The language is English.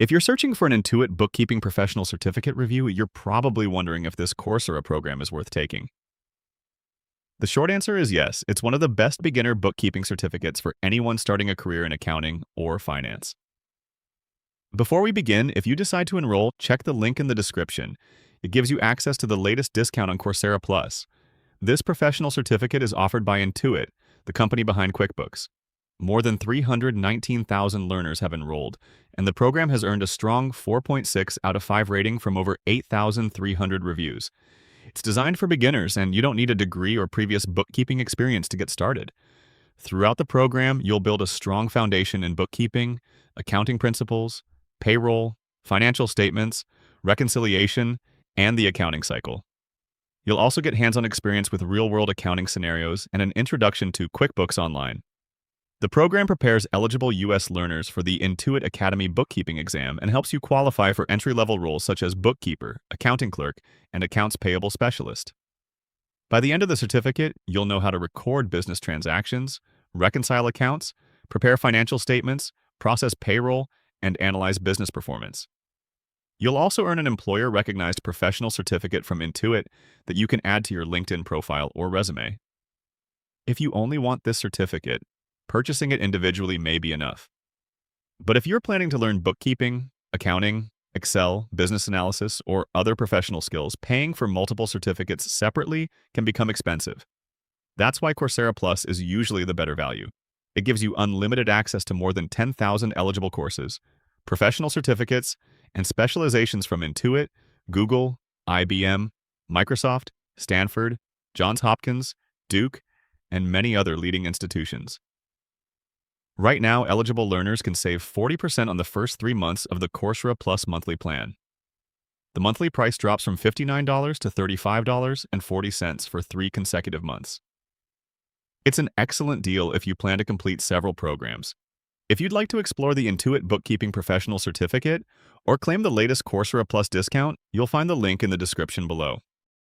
If you're searching for an Intuit Bookkeeping Professional Certificate review, you're probably wondering if this Coursera program is worth taking. The short answer is yes, it's one of the best beginner bookkeeping certificates for anyone starting a career in accounting or finance. Before we begin, if you decide to enroll, check the link in the description. It gives you access to the latest discount on Coursera Plus. This professional certificate is offered by Intuit, the company behind QuickBooks. More than 319,000 learners have enrolled, and the program has earned a strong 4.6 out of 5 rating from over 8,300 reviews. It's designed for beginners, and you don't need a degree or previous bookkeeping experience to get started. Throughout the program, you'll build a strong foundation in bookkeeping, accounting principles, payroll, financial statements, reconciliation, and the accounting cycle. You'll also get hands-on experience with real-world accounting scenarios and an introduction to QuickBooks Online. The program prepares eligible U.S. learners for the Intuit Academy bookkeeping exam and helps you qualify for entry-level roles such as bookkeeper, accounting clerk, and accounts payable specialist. By the end of the certificate, you'll know how to record business transactions, reconcile accounts, prepare financial statements, process payroll, and analyze business performance. You'll also earn an employer-recognized professional certificate from Intuit that you can add to your LinkedIn profile or resume. If you only want this certificate, purchasing it individually may be enough. But if you're planning to learn bookkeeping, accounting, Excel, business analysis, or other professional skills, paying for multiple certificates separately can become expensive. That's why Coursera Plus is usually the better value. It gives you unlimited access to more than 10,000 eligible courses, professional certificates, and specializations from Intuit, Google, IBM, Microsoft, Stanford, Johns Hopkins, Duke, and many other leading institutions. Right now, eligible learners can save 40% on the first 3 months of the Coursera Plus monthly plan. The monthly price drops from $59 to $35.40 for 3 consecutive months. It's an excellent deal if you plan to complete several programs. If you'd like to explore the Intuit Bookkeeping Professional Certificate or claim the latest Coursera Plus discount, you'll find the link in the description below.